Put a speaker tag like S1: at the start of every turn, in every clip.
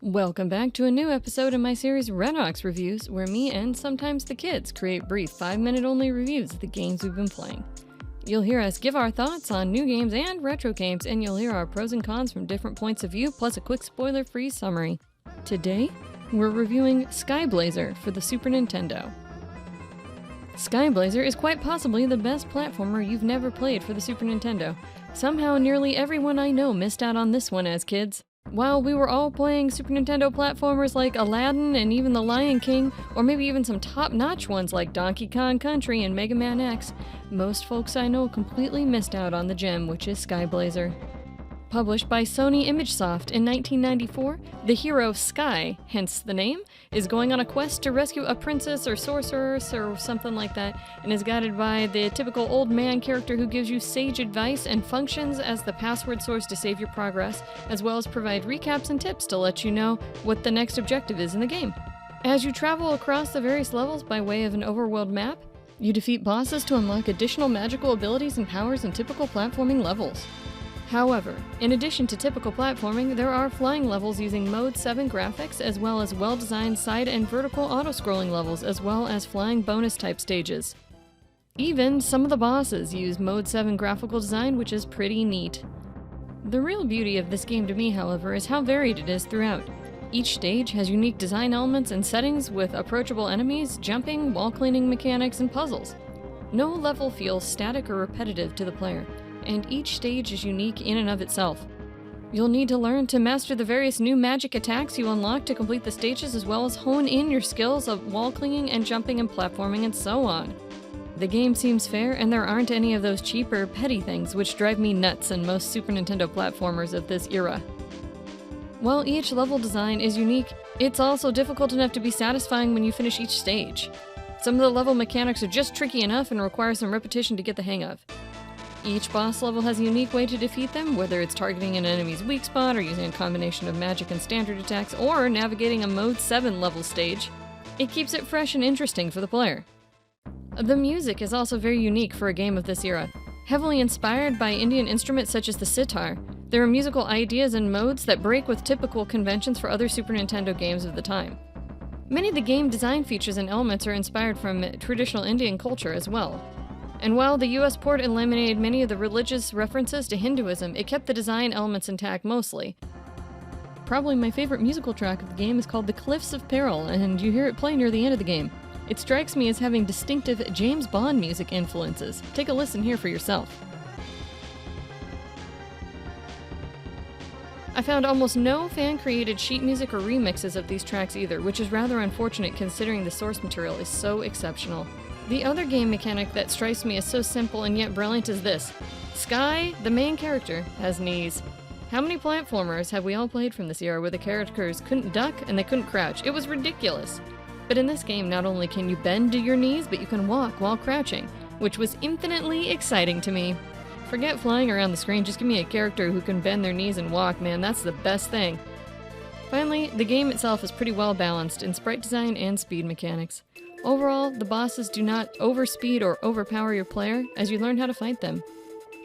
S1: Welcome back to a new episode in my series RedAux Reviews, where me and sometimes the kids create brief 5-minute only reviews of the games we've been playing. You'll hear us give our thoughts on new games and retro games, and you'll hear our pros and cons from different points of view, plus a quick spoiler-free summary. Today, we're reviewing Skyblazer for the Super Nintendo. Skyblazer is quite possibly the best platformer you've never played for the Super Nintendo. Somehow nearly everyone I know missed out on this one as kids. While we were all playing Super Nintendo platformers like Aladdin and even The Lion King, or maybe even some top-notch ones like Donkey Kong Country and Mega Man X, most folks I know completely missed out on the gem, which is Skyblazer. Published by Sony ImageSoft in 1994, the hero Sky, hence the name, is going on a quest to rescue a princess or sorceress or something like that, and is guided by the typical old man character who gives you sage advice and functions as the password source to save your progress, as well as provide recaps and tips to let you know what the next objective is in the game. As you travel across the various levels by way of an overworld map, you defeat bosses to unlock additional magical abilities and powers in typical platforming levels. However, in addition to typical platforming, there are flying levels using Mode 7 graphics, as well as well-designed side and vertical auto-scrolling levels, as well as flying bonus-type stages. Even some of the bosses use Mode 7 graphical design, which is pretty neat. The real beauty of this game to me, however, is how varied it is throughout. Each stage has unique design elements and settings with approachable enemies, jumping, wall-cleaning mechanics, and puzzles. No level feels static or repetitive to the player, and each stage is unique in and of itself. You'll need to learn to master the various new magic attacks you unlock to complete the stages, as well as hone in your skills of wall clinging and jumping and platforming and so on. The game seems fair, and there aren't any of those cheaper, petty things which drive me nuts in most Super Nintendo platformers of this era. While each level design is unique, it's also difficult enough to be satisfying when you finish each stage. Some of the level mechanics are just tricky enough and require some repetition to get the hang of. Each boss level has a unique way to defeat them, whether it's targeting an enemy's weak spot or using a combination of magic and standard attacks, or navigating a Mode 7 level stage. It keeps it fresh and interesting for the player. The music is also very unique for a game of this era. Heavily inspired by Indian instruments such as the sitar, there are musical ideas and modes that break with typical conventions for other Super Nintendo games of the time. Many of the game design features and elements are inspired from traditional Indian culture as well. And while the US port eliminated many of the religious references to Hinduism, it kept the design elements intact mostly. Probably my favorite musical track of the game is called The Cliffs of Peril, and you hear it play near the end of the game. It strikes me as having distinctive James Bond music influences. Take a listen here for yourself. I found almost no fan-created sheet music or remixes of these tracks either, which is rather unfortunate considering the source material is so exceptional. The other game mechanic that strikes me as so simple and yet brilliant is this. Sky, the main character, has knees. How many platformers have we all played from this era where the characters couldn't duck and they couldn't crouch? It was ridiculous. But in this game, not only can you bend to your knees, but you can walk while crouching, which was infinitely exciting to me. Forget flying around the screen, just give me a character who can bend their knees and walk, man, that's the best thing. Finally, the game itself is pretty well balanced in sprite design and speed mechanics. Overall, the bosses do not overspeed or overpower your player as you learn how to fight them.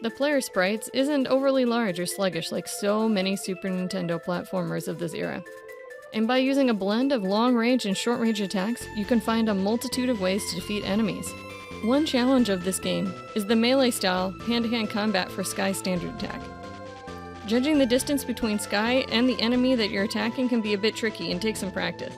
S1: The player sprites isn't overly large or sluggish like so many Super Nintendo platformers of this era. And by using a blend of long-range and short-range attacks, you can find a multitude of ways to defeat enemies. One challenge of this game is the melee-style hand-to-hand combat for Sky's standard attack. Judging the distance between Sky and the enemy that you're attacking can be a bit tricky and take some practice.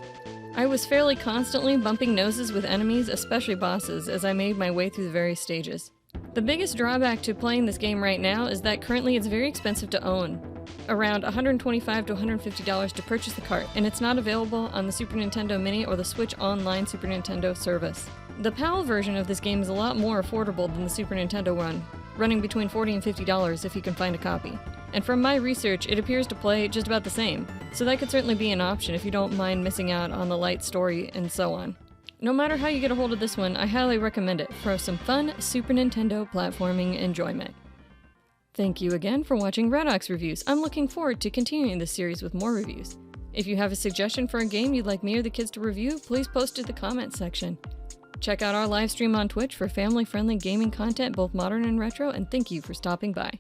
S1: I was fairly constantly bumping noses with enemies, especially bosses, as I made my way through the various stages. The biggest drawback to playing this game right now is that currently it's very expensive to own. Around $125 to $150 to purchase the cart, and it's not available on the Super Nintendo Mini or the Switch Online Super Nintendo service. The PAL version of this game is a lot more affordable than the Super Nintendo one, running between $40 and $50 if you can find a copy. And from my research, it appears to play just about the same, so that could certainly be an option if you don't mind missing out on the light story and so on. No matter how you get a hold of this one, I highly recommend it for some fun Super Nintendo platforming enjoyment. Thank you again for watching RedAux Reviews. I'm looking forward to continuing this series with more reviews. If you have a suggestion for a game you'd like me or the kids to review, please post it in the comments section. Check out our live stream on Twitch for family-friendly gaming content, both modern and retro, and thank you for stopping by.